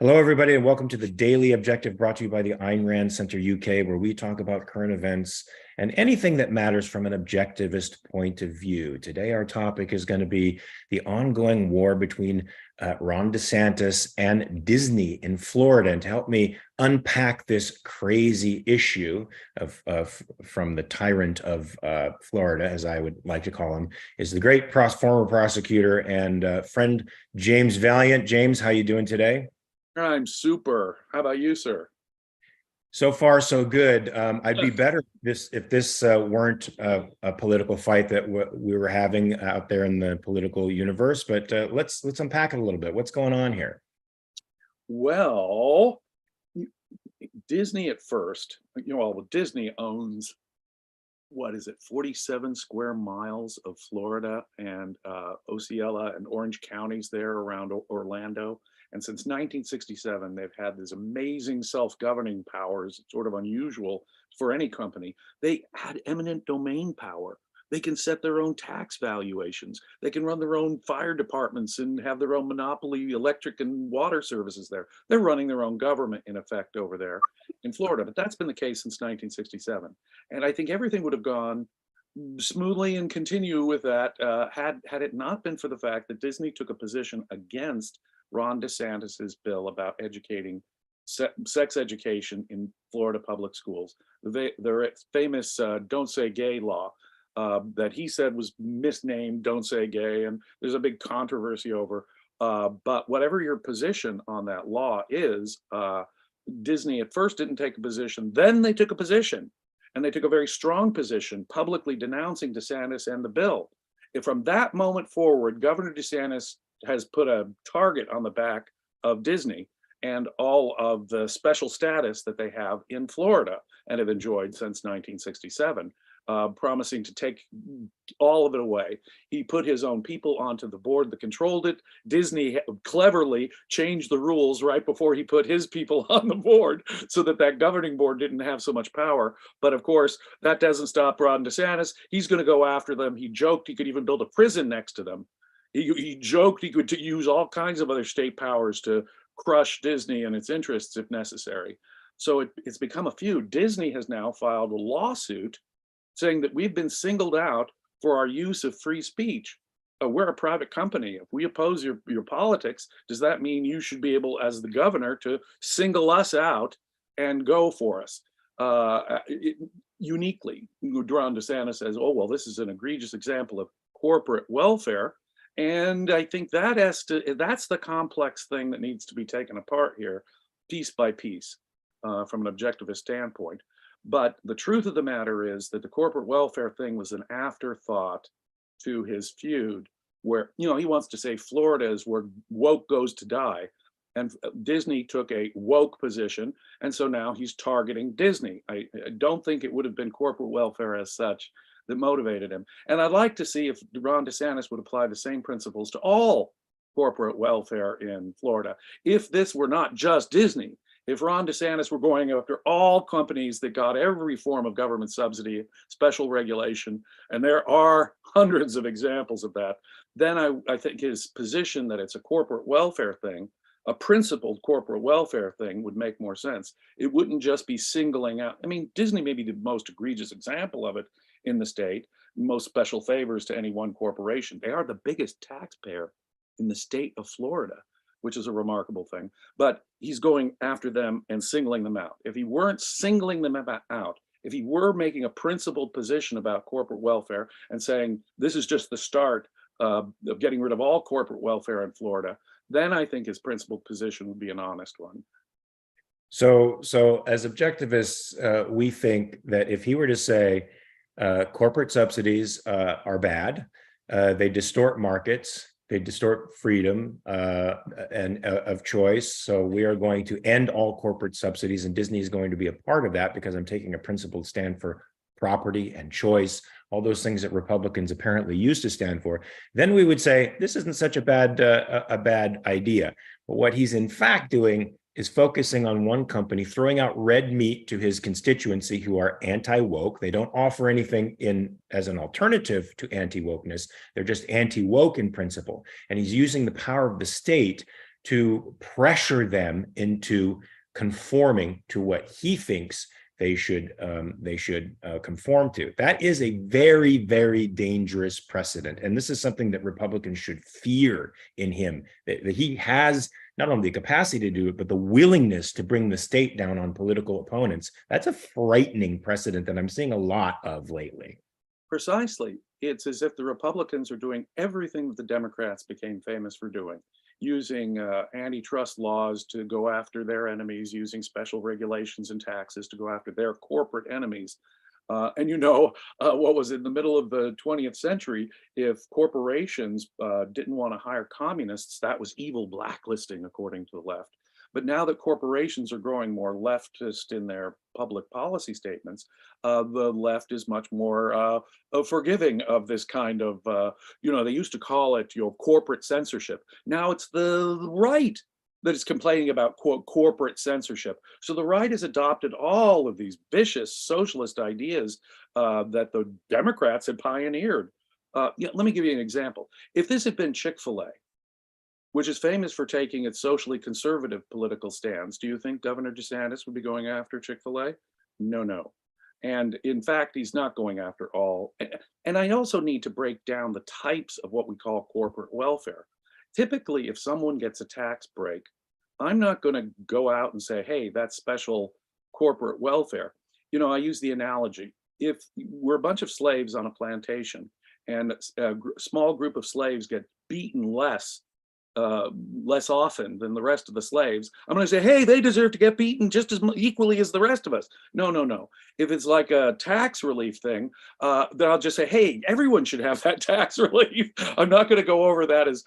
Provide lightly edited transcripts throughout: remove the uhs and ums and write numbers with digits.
Hello, everybody, and welcome to the Daily Objective brought to you by the Ayn Rand Center UK, where we talk about current events and anything that matters from an objectivist point of view. Today, our topic is going to be the ongoing war between Ron DeSantis and Disney in Florida. And to help me unpack this crazy issue from the tyrant of Florida, as I would like to call him, is the great former prosecutor and friend James Valiant. James, how you doing today? I'm super. How about you, sir? So far, so good. I'd be better if this weren't a political fight that we were having out there in the political universe. But let's unpack it a little bit. What's going on here? Well, Disney at first, Disney owns, what is it, 47 square miles of Florida and Osceola and Orange counties there around Orlando. And since 1967, they've had these amazing self-governing powers, sort of unusual for any company. They had eminent domain power. They can set their own tax valuations. They can run their own fire departments and have their own monopoly electric and water services there. They're running their own government, in effect, over there in Florida. But that's been the case since 1967. And I think everything would have gone smoothly and continue with that had it not been for the fact that Disney took a position against Ron DeSantis's bill about educating sex education in Florida public schools. The famous "Don't Say Gay" law that he said was misnamed "Don't Say Gay," and there's a big controversy over. But whatever your position on that law is, Disney at first didn't take a position. Then they took a position, and they took a very strong position, publicly denouncing DeSantis and the bill. And from that moment forward, Governor DeSantis has put a target on the back of Disney and all of the special status that they have in Florida and have enjoyed since 1967, promising to take all of it away. He put his own people onto the board that controlled it. Disney cleverly changed the rules right before he put his people on the board so that governing board didn't have so much power. But of course, that doesn't stop Ron DeSantis. He's going to go after them. He joked he could even build a prison next to them. He joked he could use all kinds of other state powers to crush Disney and its interests if necessary. So it's become a feud. Disney has now filed a lawsuit saying that we've been singled out for our use of free speech. We're a private company. If we oppose your politics, does that mean you should be able, as the governor, to single us out and go for us? Uniquely, Ron DeSantis says, oh, well, this is an egregious example of corporate welfare. And I think that's the complex thing that needs to be taken apart here, piece by piece, from an objectivist standpoint. But the truth of the matter is that the corporate welfare thing was an afterthought to his feud, where, he wants to say Florida is where woke goes to die. And Disney took a woke position. And so now he's targeting Disney. I don't think it would have been corporate welfare as such that motivated him. And I'd like to see if Ron DeSantis would apply the same principles to all corporate welfare in Florida. If this were not just Disney, if Ron DeSantis were going after all companies that got every form of government subsidy, special regulation, and there are hundreds of examples of that, then I think his position that it's a corporate welfare thing, a principled corporate welfare thing, would make more sense. It wouldn't just be singling out. I mean, Disney may be the most egregious example of it in the state, most special favors to any one corporation. They are the biggest taxpayer in the state of Florida, which is a remarkable thing. But he's going after them and singling them out. If he weren't singling them out, if he were making a principled position about corporate welfare and saying this is just the start of getting rid of all corporate welfare in Florida, then I think his principled position would be an honest one. So as objectivists, we think that if he were to say corporate subsidies are bad, they distort markets, they distort freedom and of choice. So we are going to end all corporate subsidies, and Disney is going to be a part of that because I'm taking a principled stand for property and choice, all those things that Republicans apparently used to stand for. Then we would say this isn't such a bad idea. But what he's in fact doing is focusing on one company, throwing out red meat to his constituency who are anti-woke. They don't offer anything as an alternative to anti-wokeness. They're just anti-woke in principle. And he's using the power of the state to pressure them into conforming to what he thinks they should conform to. That is a very, very dangerous precedent, and this is something that Republicans should fear in him. That he has not only the capacity to do it, but the willingness to bring the state down on political opponents. That's a frightening precedent that I'm seeing a lot of lately. Precisely. It's as if the Republicans are doing everything that the Democrats became famous for doing, using antitrust laws to go after their enemies, using special regulations and taxes to go after their corporate enemies. What was in the middle of the 20th century, if corporations didn't want to hire communists, that was evil blacklisting, according to the left. But now that corporations are growing more leftist in their public policy statements, the left is much more forgiving of this kind of, they used to call it, corporate censorship. Now it's the right that is complaining about, quote, corporate censorship. So the right has adopted all of these vicious socialist ideas that the Democrats had pioneered. Let me give you an example. If this had been Chick-fil-A, which is famous for taking its socially conservative political stands, do you think Governor DeSantis would be going after Chick-fil-A? No, no. And in fact, he's not going after all. And I also need to break down the types of what we call corporate welfare. Typically, if someone gets a tax break, I'm not going to go out and say, hey, that's special corporate welfare. I use the analogy. If we're a bunch of slaves on a plantation and a small group of slaves get beaten less often than the rest of the slaves, I'm going to say, hey, they deserve to get beaten just as equally as the rest of us. No, no, no. If it's like a tax relief thing, then I'll just say, hey, everyone should have that tax relief. I'm not going to go over that as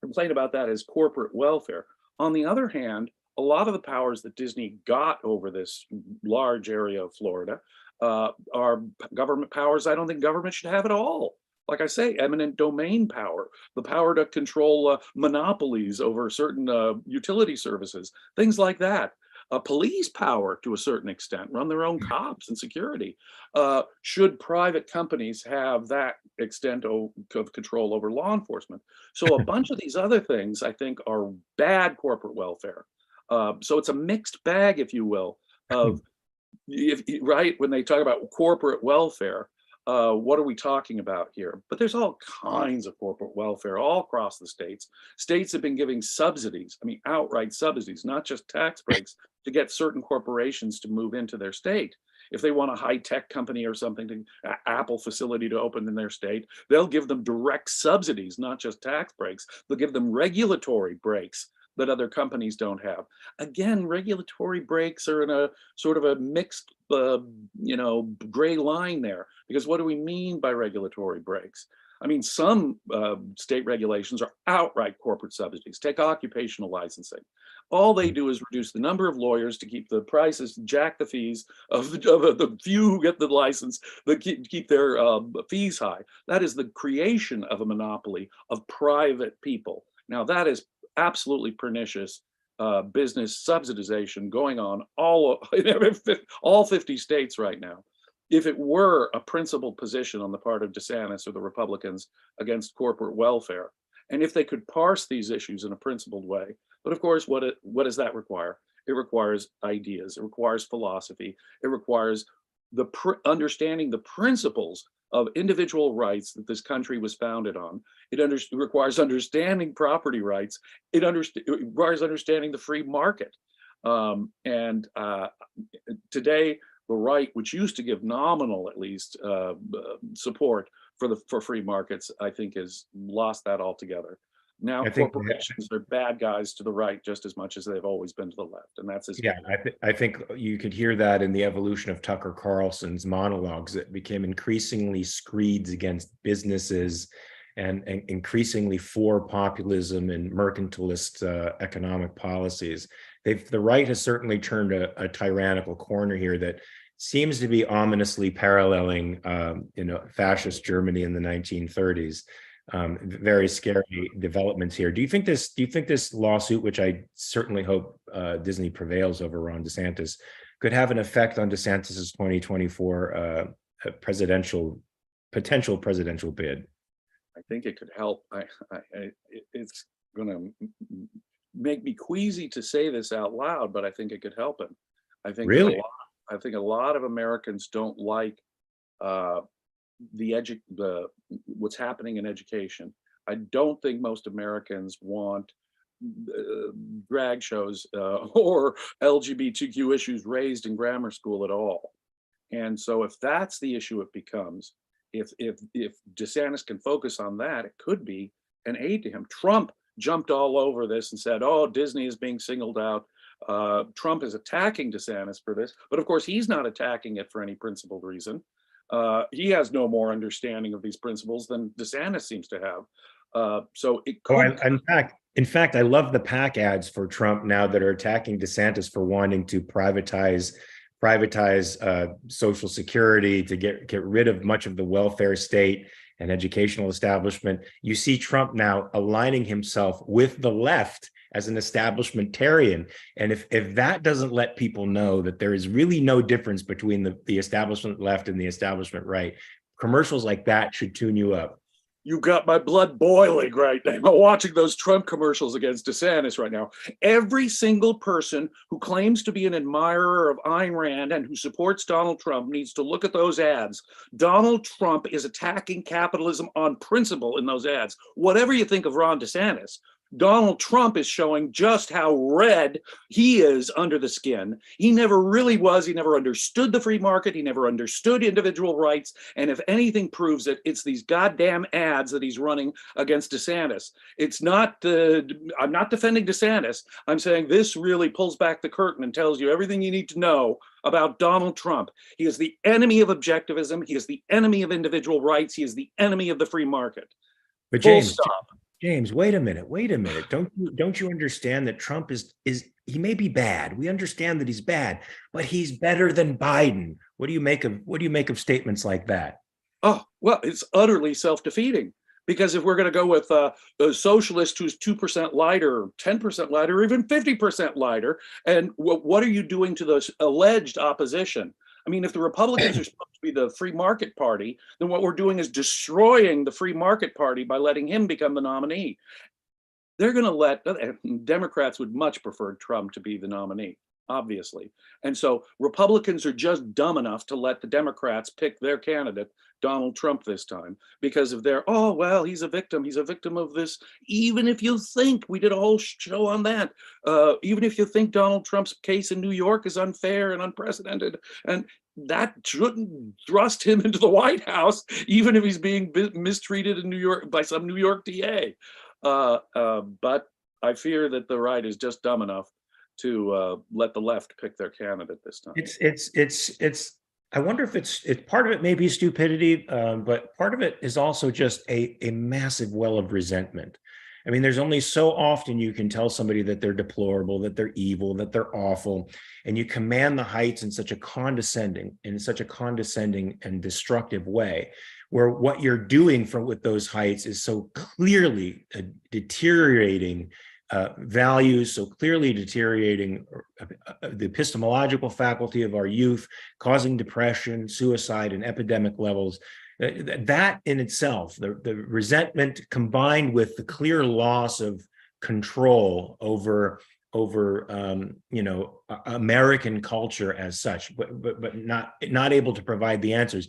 complain about that as corporate welfare. On the other hand, a lot of the powers that Disney got over this large area of Florida are government powers I don't think government should have at all. Like I say, eminent domain power, the power to control monopolies over certain utility services, things like that. Police power to a certain extent, run their own cops and security. Should private companies have that extent of control over law enforcement? So a bunch of these other things, I think, are bad corporate welfare. So it's a mixed bag, if you will, of right when they talk about corporate welfare. What are we talking about here? But there's all kinds of corporate welfare all across the states. States have been giving subsidies, I mean, outright subsidies, not just tax breaks, to get certain corporations to move into their state. If they want a high-tech company or something, an Apple facility to open in their state, they'll give them direct subsidies, not just tax breaks. They'll give them regulatory breaks that other companies don't have. Again, regulatory breaks are in a sort of a mixed, gray line there, because what do we mean by regulatory breaks? I mean, some state regulations are outright corporate subsidies. Take occupational licensing. All they do is reduce the number of lawyers to keep the prices, jack the fees of the few who get the license, that keep their fees high. That is the creation of a monopoly of private people. Now, that is absolutely pernicious business subsidization going on all 50 states right now. If it were a principled position on the part of DeSantis or the Republicans against corporate welfare, and if they could parse these issues in a principled way, but of course, what does that require? It requires ideas, it requires philosophy, it requires understanding the principles of individual rights that this country was founded on. It requires understanding property rights. It requires understanding the free market. Today, the right, which used to give nominal, at least, support for free markets, I think has lost that altogether. Now corporations are bad guys to the right just as much as they've always been to the left, and that's I think you could hear that in the evolution of Tucker Carlson's monologues that became increasingly screeds against businesses and increasingly for populism and mercantilist economic policies. The right has certainly turned a tyrannical corner here that seems to be ominously paralleling fascist Germany in the 1930s. Very scary developments here. Do you think this lawsuit, which I certainly hope Disney prevails over Ron DeSantis, could have an effect on DeSantis's 2024 potential presidential bid? I think it could help. going to make me queasy to say this out loud, but I think it could help him. I think that a Really? lot. I think a lot of Americans don't like uh, the what's happening in education. I don't think most Americans want uh, drag shows or LGBTQ issues raised in grammar school at all. And so if that's the issue it becomes, if DeSantis can focus on that, it could be an aid to him. Trump jumped all over this and said, "Oh, Disney is being singled out. Trump is attacking DeSantis for this," but of course he's not attacking it for any principled reason. He has no more understanding of these principles than DeSantis seems to have. So it Oh, could. in fact, I love the PAC ads for Trump now that are attacking DeSantis for wanting to privatize Social Security, to get rid of much of the welfare state and educational establishment. You see Trump now aligning himself with the left as an establishmentarian. And if that doesn't let people know that there is really no difference between the establishment left and the establishment right, commercials like that should tune you up. You got my blood boiling right now watching those Trump commercials against DeSantis right now. Every single person who claims to be an admirer of Ayn Rand and who supports Donald Trump needs to look at those ads. Donald Trump is attacking capitalism on principle in those ads. Whatever you think of Ron DeSantis, Donald Trump is showing just how red he is under the skin. He never really was. He never understood the free market. He never understood individual rights. And if anything proves it, it's these goddamn ads that he's running against DeSantis. It's not, I'm not defending DeSantis. I'm saying this really pulls back the curtain and tells you everything you need to know about Donald Trump. He is the enemy of objectivism. He is the enemy of individual rights. He is the enemy of the free market. But Full James, stop. James, wait a minute, wait a minute. Don't you understand that Trump is he may be bad. We understand that he's bad, but he's better than Biden. What do you make of statements like that? Oh, well, it's utterly self-defeating. Because if we're going to go with a socialist who's 2% lighter, 10% lighter, or even 50% lighter, and what are you doing to the alleged opposition? I mean, if the Republicans are supposed to be the free market party, then what we're doing is destroying the free market party by letting him become the nominee. They're going to let Democrats would much prefer Trump to be the nominee, obviously. And so Republicans are just dumb enough to let the Democrats pick their candidate, Donald Trump, this time, because of their, oh, well, he's a victim of this. Even if you think, we did a whole show on that, even if you think Donald Trump's case in New York is unfair and unprecedented, and that shouldn't thrust him into the White House, even if he's being mistreated in New York by some New York DA. But I fear that the right is just dumb enough to let the left pick their candidate this time. It's. I wonder if it's part of it may be stupidity, but part of it is also just a massive well of resentment. I mean, there's only so often you can tell somebody that they're deplorable, that they're evil, that they're awful, and you command the heights in such a condescending and destructive way, where what you're doing with those heights is so clearly deteriorating values, so clearly deteriorating the epistemological faculty of our youth, causing depression, suicide, and epidemic levels. That in itself, the resentment combined with the clear loss of control over American culture as such, but not able to provide the answers,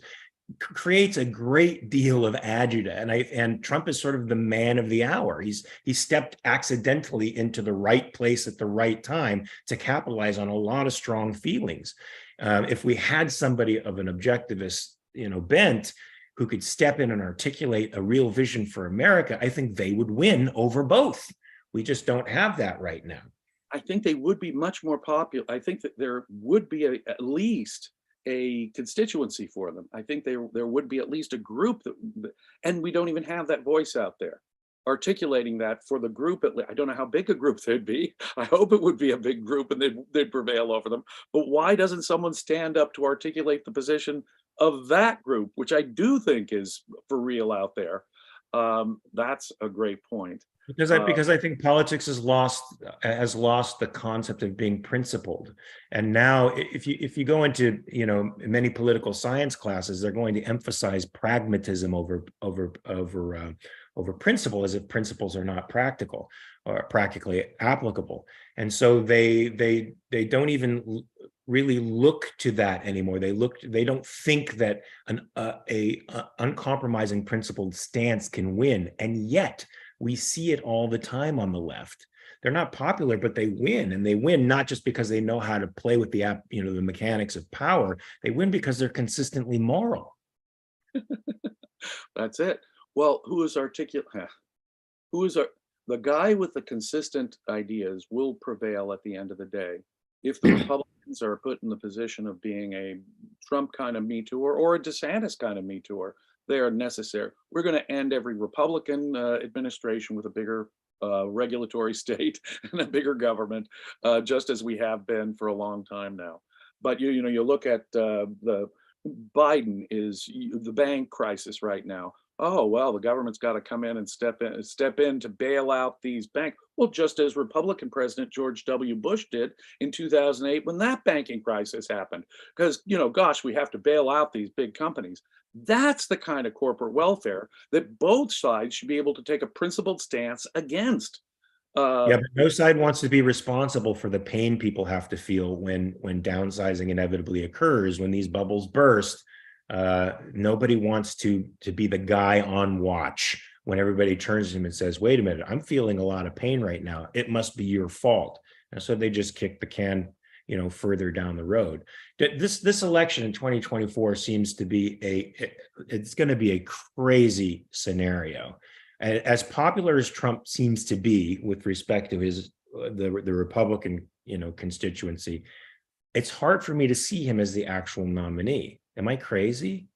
creates a great deal of agita. And Trump is sort of the man of the hour. He stepped accidentally into the right place at the right time to capitalize on a lot of strong feelings. If we had somebody of an objectivist, bent, who could step in and articulate a real vision for America, I think they would win over both. We just don't have that right now. I think they would be much more popular. I think that there would be at least a constituency for them. I think there would be at least a group and we don't even have that voice out there articulating that for the group. I don't know how big a group they'd be. I hope it would be a big group and they'd prevail over them. But why doesn't someone stand up to articulate the position of that group, which I do think is for real out there? That's a great point. Because I think politics has lost the concept of being principled, and now if you go into many political science classes, they're going to emphasize pragmatism over over principle, as if principles are not practical or practically applicable. And so they don't even really look to that anymore. They don't think that a uncompromising principled stance can win. And yet we see it all the time on the left. They're not popular, but they win, and they win not just because they know how to play with the the mechanics of power. They win because they're consistently moral. That's it. Well, who is articulate? Who is our, the guy with the consistent ideas will prevail at the end of the day. If the Republicans are put in the position of being a Trump kind of Me Too or a DeSantis kind of Me Too, they are necessary. We're going to end every Republican administration with a bigger regulatory state and a bigger government, just as we have been for a long time now. But you look at the Biden is the bank crisis right now. Oh, well, the government's got to come in and step in to bail out these banks. Well, just as Republican President George W. Bush did in 2008 when that banking crisis happened. Because, gosh, we have to bail out these big companies. That's the kind of corporate welfare that both sides should be able to take a principled stance against. Yeah, but no side wants to be responsible for the pain people have to feel when downsizing inevitably occurs, when these bubbles burst. Nobody wants to be the guy on watch when everybody turns to him and says, wait a minute, I'm feeling a lot of pain right now. It must be your fault. And so they just kick the can, further down the road. This election in 2024 seems to be it's going to be a crazy scenario. As popular as Trump seems to be with respect to the Republican, constituency, it's hard for me to see him as the actual nominee. Am I crazy?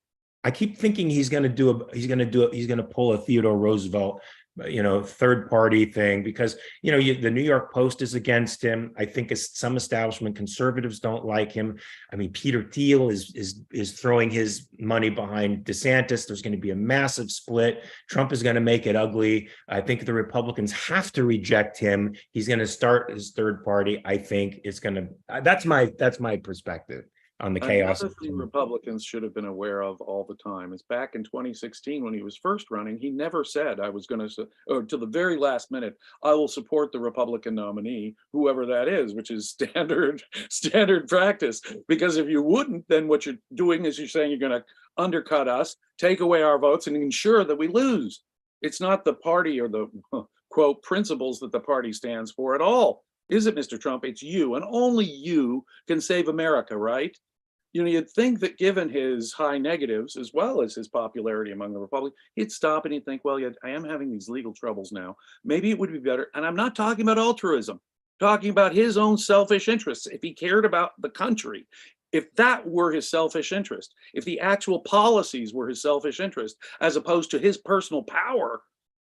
I keep thinking he's going to pull a Theodore Roosevelt, third party thing, because, the New York Post is against him. I think some establishment conservatives don't like him. I mean, Peter Thiel is throwing his money behind DeSantis. There's going to be a massive split. Trump is going to make it ugly. I think the Republicans have to reject him. He's going to start his third party. I think it's going to, that's my perspective on the chaos. Another thing Republicans should have been aware of all the time is back in 2016 when he was first running, he never said I was going to, or to the very last minute, I will support the Republican nominee, whoever that is, which is standard practice. Because if you wouldn't, then what you're doing is you're saying you're going to undercut us, take away our votes, and ensure that we lose. It's not the party or the quote principles that the party stands for at all. Is it, Mr. Trump? It's you, and only you can save America, right? You'd think that given his high negatives, as well as his popularity among the Republicans, he'd stop and he'd think, well, yeah, I am having these legal troubles now. Maybe it would be better. And I'm not talking about altruism, I'm talking about his own selfish interests. If he cared about the country, if that were his selfish interest, if the actual policies were his selfish interest, as opposed to his personal power,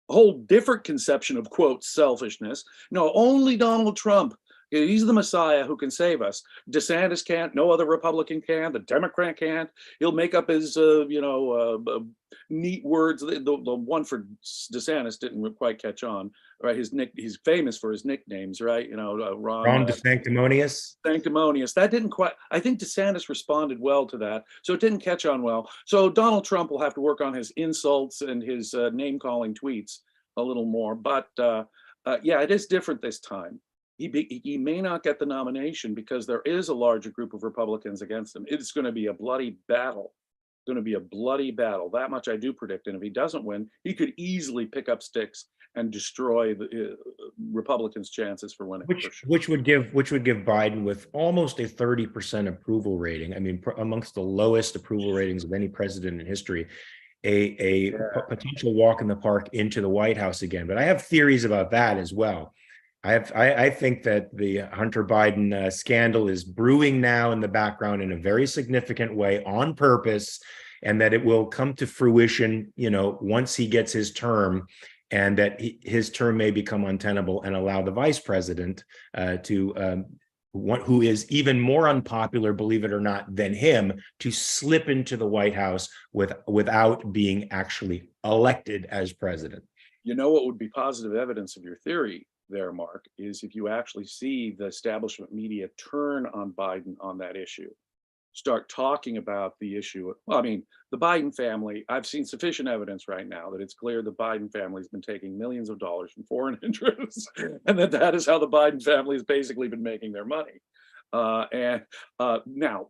a whole different conception of, quote, selfishness. No, only Donald Trump. He's the Messiah who can save us. DeSantis can't. No other Republican can. The Democrat can't. He'll make up his, neat words. The one for DeSantis didn't quite catch on, right? He's famous for his nicknames, right? Ron DeSanctimonious. Sanctimonious. That didn't quite. I think DeSantis responded well to that, so it didn't catch on well. So Donald Trump will have to work on his insults and his name-calling tweets a little more. But yeah, it is different this time. He may not get the nomination because there is a larger group of Republicans against him. It's going to be a bloody battle. It's going to be a bloody battle. That much I do predict. And if he doesn't win, he could easily pick up sticks and destroy the Republicans' chances for winning. Which would give Biden, with almost a 30% approval rating, I mean, amongst the lowest approval ratings of any president in history, a potential walk in the park into the White House again. But I have theories about that as well. I think that the Hunter Biden scandal is brewing now in the background in a very significant way on purpose, and that it will come to fruition, once he gets his term, and that his term may become untenable and allow the vice president who is even more unpopular, believe it or not, than him, to slip into the White House without being actually elected as president. What would be positive evidence of your theory there, Mark, is if you actually see the establishment media turn on Biden on that issue. start talking about the issue. Well, I mean, the Biden family, I've seen sufficient evidence right now that it's clear the Biden family has been taking millions of dollars from foreign interests, and that is how the Biden family has basically been making their money. And now,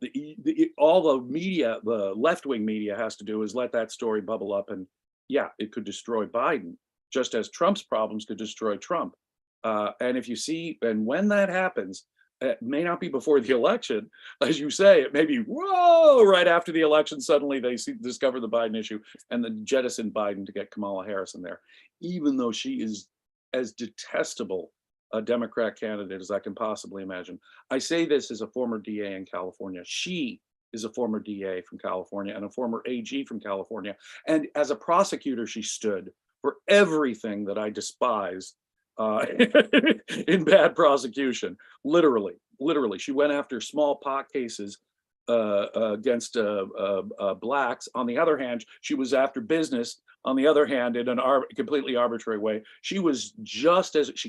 all the media, the left-wing media, has to do is let that story bubble up, and yeah, it could destroy Biden, just as Trump's problems could destroy Trump. And if you see, and when that happens, it may not be before the election, as you say. It may be whoa, right after the election. Suddenly they discover the Biden issue and then jettison Biden to get Kamala Harris in there, even though she is as detestable a Democrat candidate as I can possibly imagine. I say this as a former DA in California. She is a former DA from California and a former AG from California. And as a prosecutor, she stood for everything that I despise in bad prosecution. Literally, she went after small pot cases against blacks. On the other hand, she was after business. On the other hand, in a completely arbitrary way, she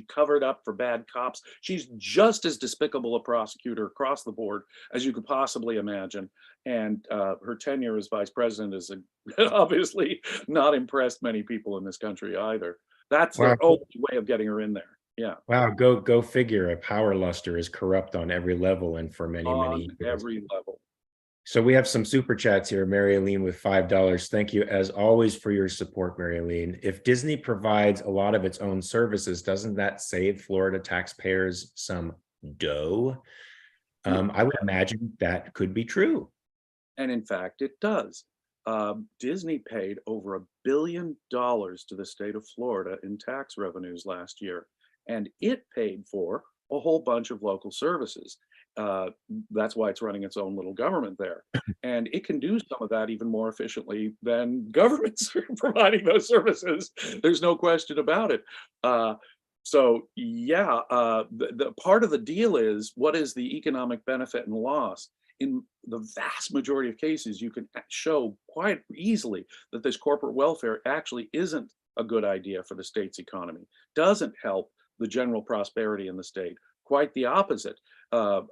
covered up for bad cops. She's just as despicable a prosecutor across the board as you could possibly imagine. And her tenure as vice president is obviously not impressed many people in this country either. That's Wow. their only way of getting her in there. Yeah. Wow, go figure. A power luster is corrupt on every level and for many, On many years. every level. So we have some super chats here. Mary Aline with $5. Thank you as always for your support, Mary Aline. If Disney provides a lot of its own services, doesn't that save Florida taxpayers some dough? I would imagine that could be true. And in fact, it does. Disney paid over $1 billion to the state of Florida in tax revenues last year, and it paid for a whole bunch of local services. That's why it's running its own little government there. And it can do some of that even more efficiently than governments are providing those services. There's no question about it. So yeah, the part of the deal is, what is the economic benefit and loss? In the vast majority of cases, you can show quite easily that this corporate welfare actually isn't a good idea for the state's economy, doesn't help the general prosperity in the state. Quite the opposite. There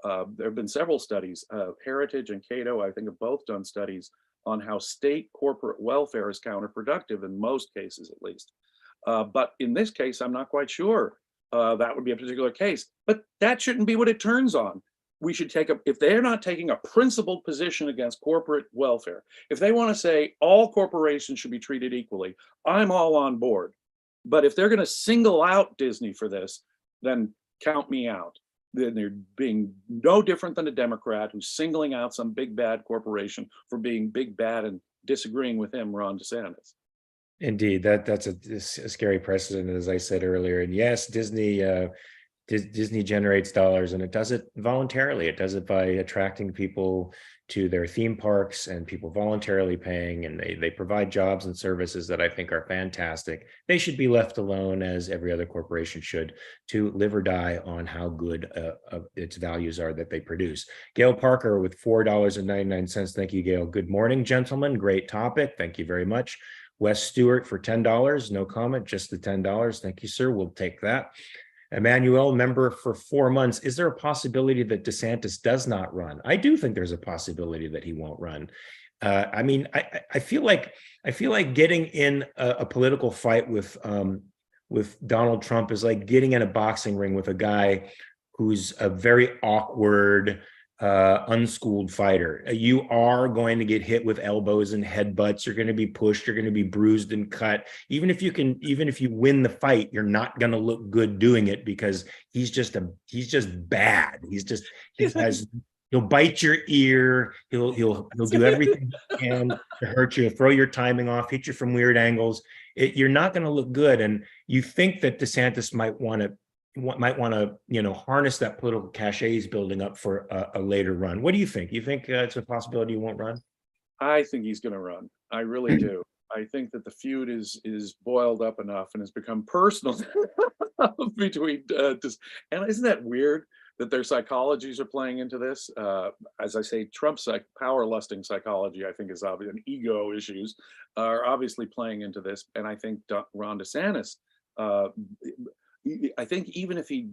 have been several studies. Heritage and Cato, I think, have both done studies on how state corporate welfare is counterproductive in most cases, at least. But in this case, I'm not quite sure that would be a particular case. But that shouldn't be what it turns on. We should if they're not taking a principled position against corporate welfare, if they want to say all corporations should be treated equally, I'm all on board. But if they're going to single out Disney for this, then count me out. Then they're being no different than a Democrat who's singling out some big bad corporation for being big bad and disagreeing with him, Ron DeSantis. Indeed, that's a scary precedent, as I said earlier. And yes, Disney generates dollars, and it does it voluntarily. It does it by attracting people to their theme parks and people voluntarily paying, and they provide jobs and services that I think are fantastic. They should be left alone, as every other corporation should, to live or die on how good its values are that they produce. Gail Parker with $4.99. Thank you, Gail. Good morning, gentlemen. Great topic. Thank you very much. Wes Stewart for $10. No comment, just the $10. Thank you, sir. We'll take that. Emmanuel, member for 4 months. Is there a possibility that DeSantis does not run? I do think there's a possibility that he won't run. I mean, I feel like getting in a political fight with Donald Trump is like getting in a boxing ring with a guy who's a very awkward, unschooled fighter. You are going to get hit with elbows and headbutts. You're going to be pushed. You're going to be bruised and cut. Even if you win the fight, you're not going to look good doing it, because he's just bad. He'll bite your ear. He'll do everything he can to hurt you, throw your timing off, hit you from weird angles. You're not going to look good. And you think that DeSantis might want to harness that political cachet he's building up for a later run. What do you think? You think it's a possibility he won't run? I think he's going to run. I really do. I think that the feud is boiled up enough and has become personal between and isn't that weird that their psychologies are playing into this? As I say, Trump's power lusting psychology, I think, is obvious, and ego issues are obviously playing into this. And I think Ron DeSantis, I think even if he,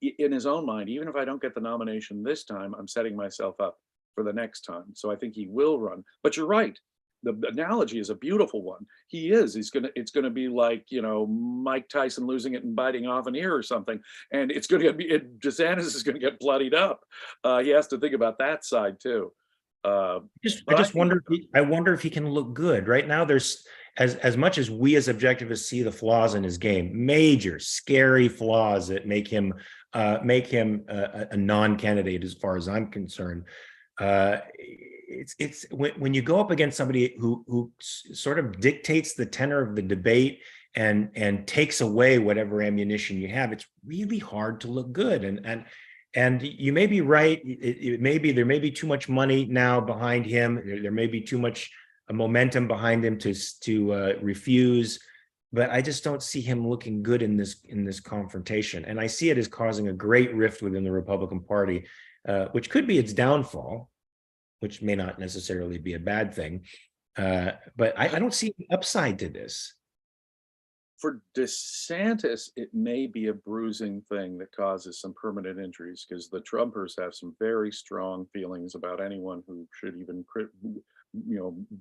in his own mind, even if I don't get the nomination this time, I'm setting myself up for the next time. So I think he will run. But you're right. The analogy is a beautiful one. He is. It's gonna be like, Mike Tyson losing it and biting off an ear or something, and it's gonna be. DeSantis is gonna get bloodied up. He has to think about that side too. I But I just think wonder. I wonder if he can look good right now. There's as much as we as objectivists see the flaws in his game, major, scary flaws that make him a non-candidate as far as I'm concerned. It's when you go up against somebody who sort of dictates the tenor of the debate and takes away whatever ammunition you have, it's really hard to look good. And you may be right. It may be there may be too much money now behind him. There may be too much momentum behind him to refuse. But I just don't see him looking good in this confrontation, and I see it as causing a great rift within the Republican Party, which could be its downfall, which may not necessarily be a bad thing. But I don't see an upside to this. for DeSantis, it may be a bruising thing that causes some permanent injuries because the Trumpers have some very strong feelings about anyone who should even,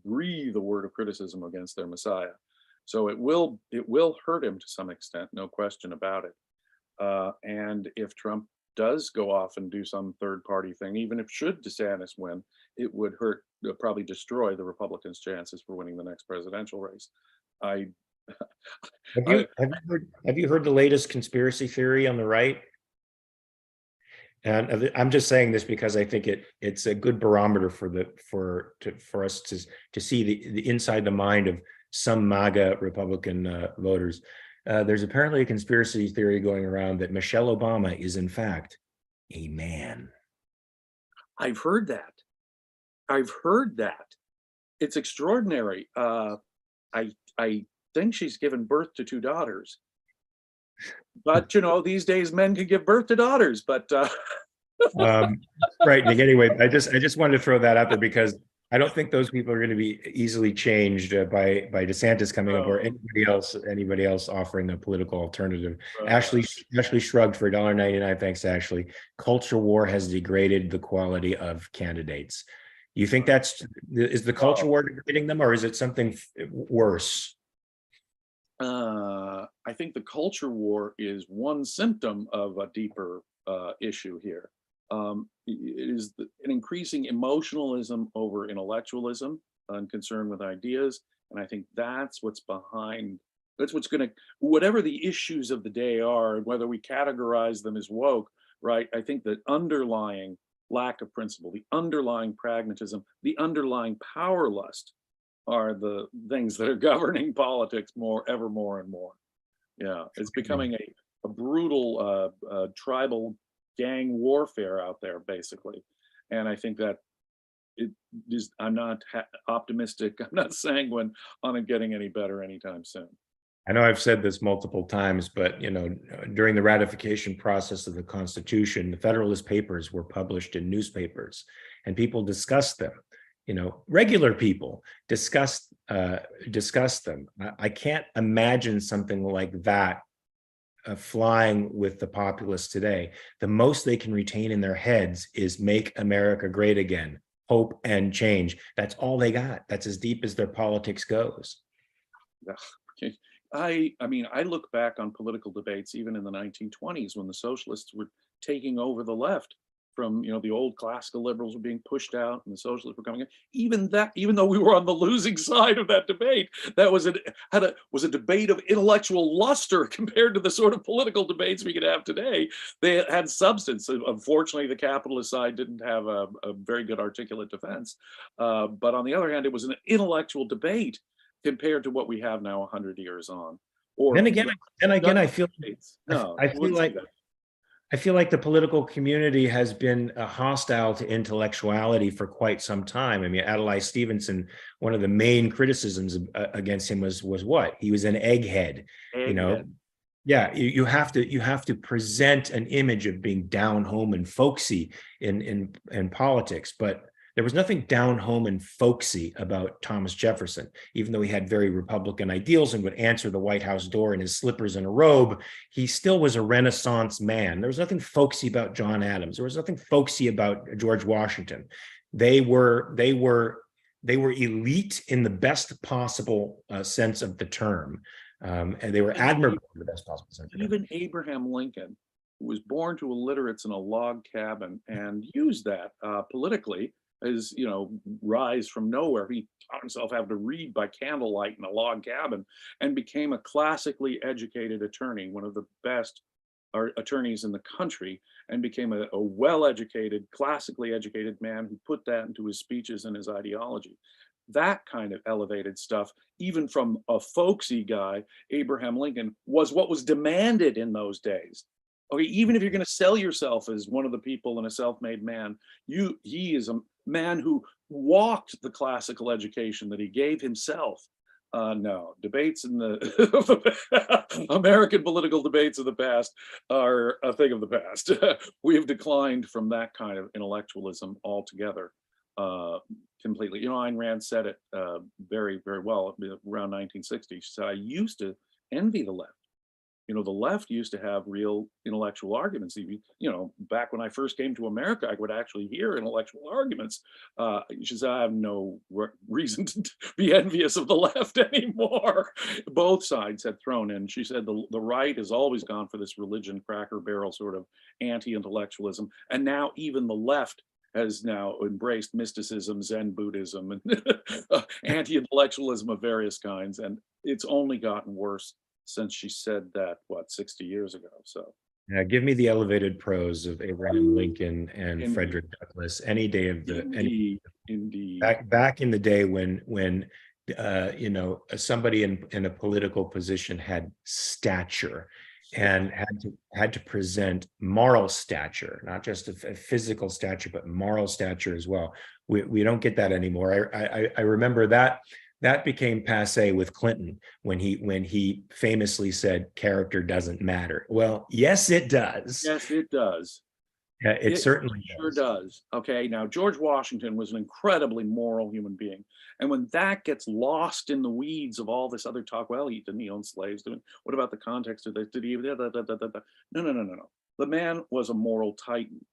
breathe a word of criticism against their Messiah. So it will hurt him to some extent, no question about it. And if Trump does go off and do some third party thing, even if should DeSantis win, it would hurt, probably destroy the Republicans' chances for winning the next presidential race. I Have you heard the latest conspiracy theory on the right? And I'm just saying this because I think it's a good barometer for us to see the inside the mind of some MAGA Republican voters. There's apparently a conspiracy theory going around that Michelle Obama is in fact a man. I've heard that. It's extraordinary. I think she's given birth to two daughters. But these days men can give birth to daughters. But right, Nick. Anyway, I just wanted to throw that out there because I don't think those people are going to be easily changed by DeSantis coming up or anybody else offering a political alternative. Ashley shrugged for $1.99. Thanks, Ashley. Culture war has degraded the quality of candidates. You think is the culture war degrading them, or is it something worse? I think the culture war is one symptom of a deeper issue here. It is an increasing emotionalism over intellectualism and concern with ideas. And I think that's what's behind, that's what's going to, whatever the issues of the day are, and whether we categorize them as woke, right? I think the underlying lack of principle, the underlying pragmatism, the underlying power lust are the things that are governing politics ever more and more. Yeah, it's becoming a brutal tribal gang warfare out there, basically. And I think that it is, I'm not optimistic, I'm not sanguine on it getting any better anytime soon. I know I've said this multiple times, but during the ratification process of the Constitution, the Federalist Papers were published in newspapers, and people discussed them. Regular people discussed them. I can't imagine something like that flying with the populace today. The most they can retain in their heads is "Make America Great Again," hope and change. That's all they got. That's as deep as their politics goes. I mean, I look back on political debates even in the 1920s when the socialists were taking over the left from, the old classical liberals were being pushed out and the socialists were coming in. Even though we were on the losing side of that debate, that was a debate of intellectual luster compared to the sort of political debates we could have today. They had substance. Unfortunately, the capitalist side didn't have a very good articulate defense. But on the other hand, it was an intellectual debate compared to what we have now 100 years on. Or then again, I feel like the political community has been hostile to intellectuality for quite some time. I mean, Adlai Stevenson, one of the main criticisms against him was what? He was an egghead. Yeah, you have to present an image of being down home and folksy in politics, but there was nothing down home and folksy about Thomas Jefferson, even though he had very Republican ideals and would answer the White House door in his slippers and a robe. He still was a Renaissance man. There was nothing folksy about John Adams. There was nothing folksy about George Washington. They were elite in the best possible sense of the term, and they were And admirable in the best possible sense of the term. even Abraham Lincoln, who was born to illiterates in a log cabin and used that politically as, rise from nowhere. He taught himself how to read by candlelight in a log cabin and became a classically educated attorney, one of the best attorneys in the country, and became a well-educated, classically educated man who put that into his speeches and his ideology. That kind of elevated stuff, even from a folksy guy, Abraham Lincoln, was what was demanded in those days. Okay, even if you're going to sell yourself as one of the people and a self-made man, he is a man who walked the classical education that he gave himself. No, debates in the American political debates of the past are a thing of the past. We have declined from that kind of intellectualism altogether, completely. Ayn Rand said it very, very well around 1960. She said, I used to envy the left. The left used to have real intellectual arguments. Back when I first came to America, I would actually hear intellectual arguments. She said, I have no reason to be envious of the left anymore. Both sides had thrown in. She said the right has always gone for this religion, cracker barrel sort of anti-intellectualism. And now even the left has now embraced mysticism, Zen Buddhism, and anti-intellectualism of various kinds. And it's only gotten worse since she said that, 60 years ago. So Give me the elevated prose of Abraham Lincoln and indeed, Frederick Douglass any day of the indeed. back in the day when somebody in a political position had stature and had to present moral stature, not just a physical stature, but moral stature as well. We don't get that anymore. I remember that became passé with Clinton when he famously said character doesn't matter. Well, yes, it does. Yes, it does. It certainly sure does. Okay, now George Washington was an incredibly moral human being, and when that gets lost in the weeds of all this other talk, well, didn't he own slaves? What about the context of this? Did he? No. The man was a moral titan,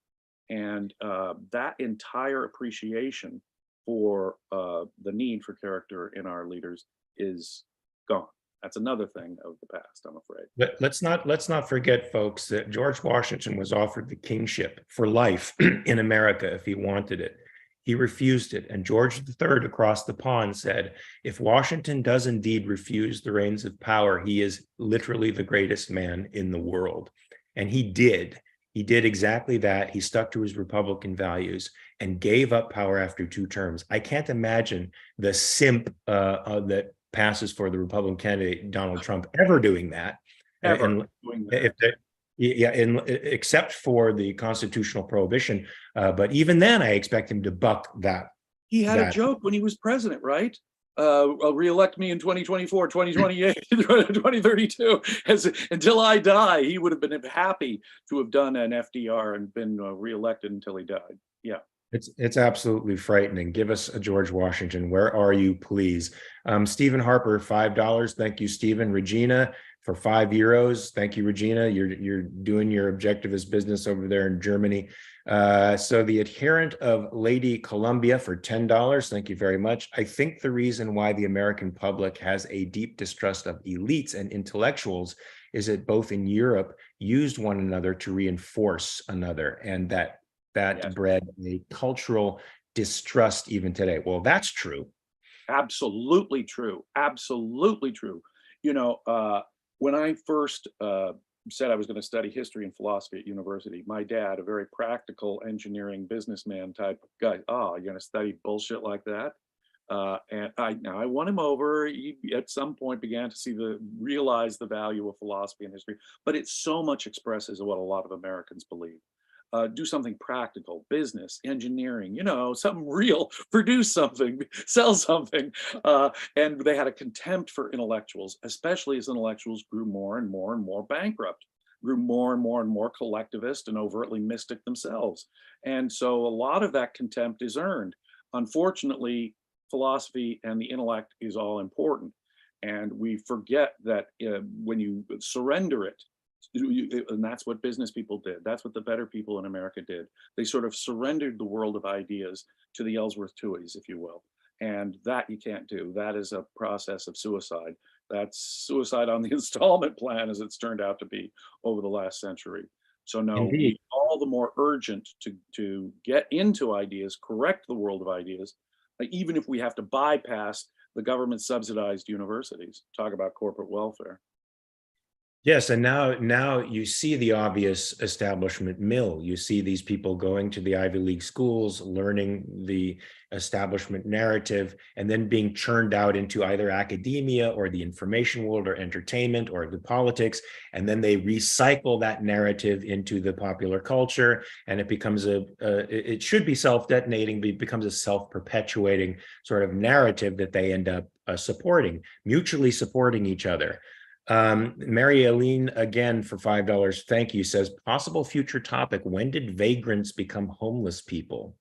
and that entire appreciation for the need for character in our leaders is gone. That's another thing of the past, I'm afraid. But let's not forget, folks, that George Washington was offered the kingship for life in America if he wanted it. He refused it, and George III across the pond said, if Washington does indeed refuse the reins of power, he is literally the greatest man in the world. And he did. He did exactly that. He stuck to his Republican values and gave up power after 2 terms. I can't imagine the simp that passes for the Republican candidate, Donald Trump, ever doing that. Ever doing that. Except for the constitutional prohibition. But even then, I expect him to buck that. He had a joke when he was president, right? Reelect me in 2024, 2028, 2032. Until I die, he would have been happy to have done an FDR and been reelected until he died. Yeah. It's absolutely frightening. Give us a George Washington. Where are you, please? Stephen Harper, $5. Thank you, Stephen. Regina for €5. Thank you, Regina. You're doing your objectivist business over there in Germany. So the adherent of Lady Columbia for $10. Thank you very much. I think the reason why the American public has a deep distrust of elites and intellectuals is that both in Europe used one another to reinforce another, and that yes, bred a cultural distrust even today. Well, that's true. Absolutely true. Absolutely true. When I first said I was going to study history and philosophy at university, my dad, a very practical engineering businessman type guy, you're going to study bullshit like that? And I won him over. He at some point began to realize the value of philosophy and history, but it so much expresses what a lot of Americans believe. Do something practical, business, engineering, something real, produce something, sell something. And they had a contempt for intellectuals, especially as intellectuals grew more and more and more bankrupt, grew more and more and more collectivist and overtly mystic themselves. And so a lot of that contempt is earned. Unfortunately, philosophy and the intellect is all important. And we forget that when you surrender it And that's what business people did. That's what the better people in America did. They sort of surrendered the world of ideas to the Ellsworth Tuohys, if you will. And that you can't do. That is a process of suicide. That's suicide on the installment plan, as it's turned out to be over the last century. So no, Indeed. we all the more urgent to get into ideas, correct the world of ideas, even if we have to bypass the government subsidized universities. Talk about corporate welfare. Yes, and now you see the obvious establishment mill. You see these people going to the Ivy League schools, learning the establishment narrative, and then being churned out into either academia or the information world or entertainment or the politics, and then they recycle that narrative into the popular culture, and it becomes it should be self-detonating, but it becomes a self-perpetuating sort of narrative that they end up supporting, mutually supporting each other. Mary Aline, again for $5, thank you, says possible future topic: when did vagrants become homeless people?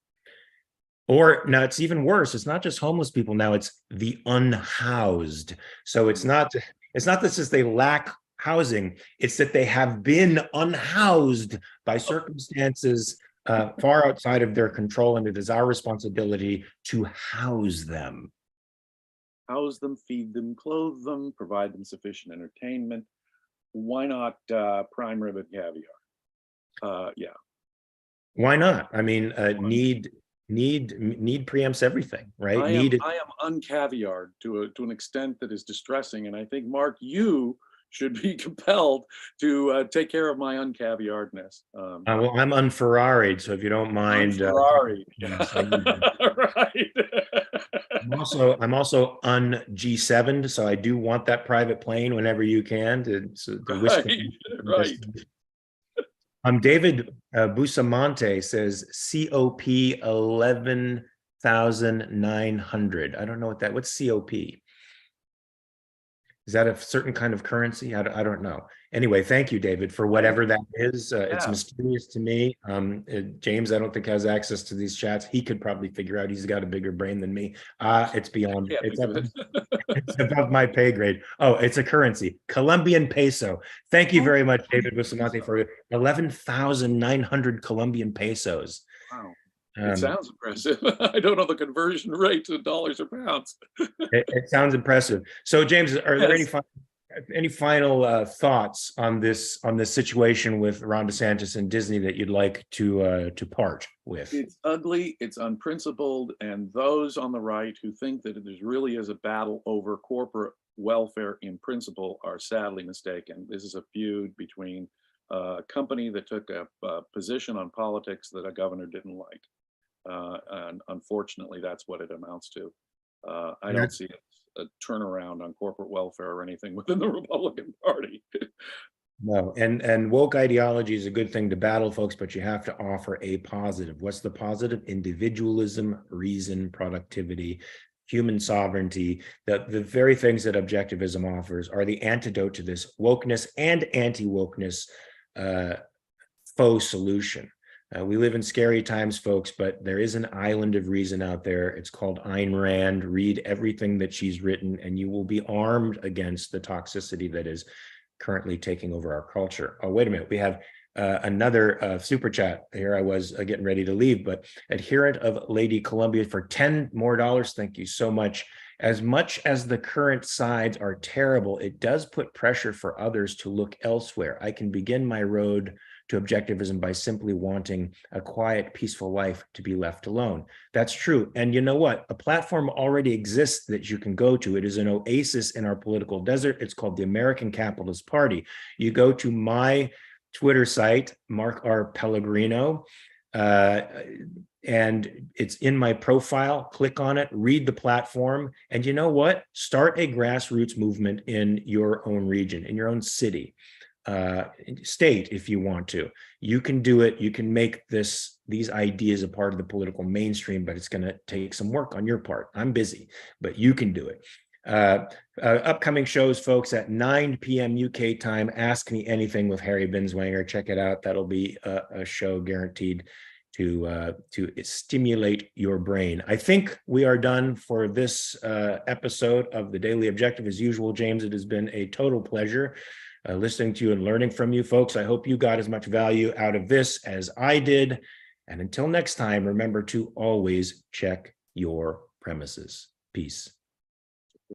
Or now it's even worse, it's not just homeless people, now it's the unhoused. So it's not this is they lack housing, it's that they have been unhoused by circumstances far outside of their control, and it is our responsibility to house them. House them, feed them, clothe them, provide them sufficient entertainment. Why not prime rib and caviar? Yeah. Why not? I mean, need preempts everything, right? I am uncaviared to an extent that is distressing, and I think, Mark, you should be compelled to take care of my uncaviaredness. Well, I'm unferraried, so if you don't mind, Ferrari. yes, Right. I'm also un G7, so I do want that private plane whenever you can to whisk Right. me. Right. David Bustamante says COP 11,900. I don't know what's COP. Is that a certain kind of currency? I don't know. Anyway, thank you, David, for whatever that is. It's mysterious to me. James, I don't think has access to these chats. He could probably figure out. He's got a bigger brain than me. It's beyond. It's above my pay grade. Oh, it's a currency, Colombian peso. Thank you very much, David Bustamante, for 11,900 Colombian pesos. Wow. It sounds impressive. I don't know the conversion rate to dollars or pounds. It sounds impressive. So, James, are there any final thoughts on this situation with Ron DeSantis and Disney that you'd like to part with? It's ugly, it's unprincipled, and those on the right who think that there really is a battle over corporate welfare in principle are sadly mistaken. This is a feud between a company that took a position on politics that a governor didn't like. And unfortunately, that's what it amounts to. I don't see a turnaround on corporate welfare or anything within the Republican Party. No, and woke ideology is a good thing to battle, folks, but you have to offer a positive. What's the positive? Individualism, reason, productivity, human sovereignty. The very things that objectivism offers are the antidote to this wokeness and anti-wokeness faux solution. We live in scary times, folks, but there is an island of reason out there. It's called Ayn Rand. Read everything that she's written, and you will be armed against the toxicity that is currently taking over our culture. Oh, wait a minute. We have another super chat here. I was getting ready to leave, but adherent of Lady Columbia for $10 more. Thank you so much. As much as the current sides are terrible, it does put pressure for others to look elsewhere. I can begin my road to objectivism by simply wanting a quiet, peaceful life to be left alone. That's true. And you know what? A platform already exists that you can go to. It is an oasis in our political desert. It's called the American Capitalist Party. You go to my Twitter site, Mark R. Pellegrino, and it's in my profile. Click on it, read the platform, and you know what? Start a grassroots movement in your own region, in your own city. State, if you want to. You can do it. You can make these ideas a part of the political mainstream, but it's going to take some work on your part. I'm busy, but you can do it. Upcoming shows, folks, at 9 p.m. UK time, Ask Me Anything with Harry Binswanger. Check it out. That'll be a show guaranteed to stimulate your brain. I think we are done for this episode of the Daily Objective. As usual, James, it has been a total pleasure. listening to you and learning from you folks. I hope you got as much value out of this as I did. And until next time, remember to always check your premises. Peace.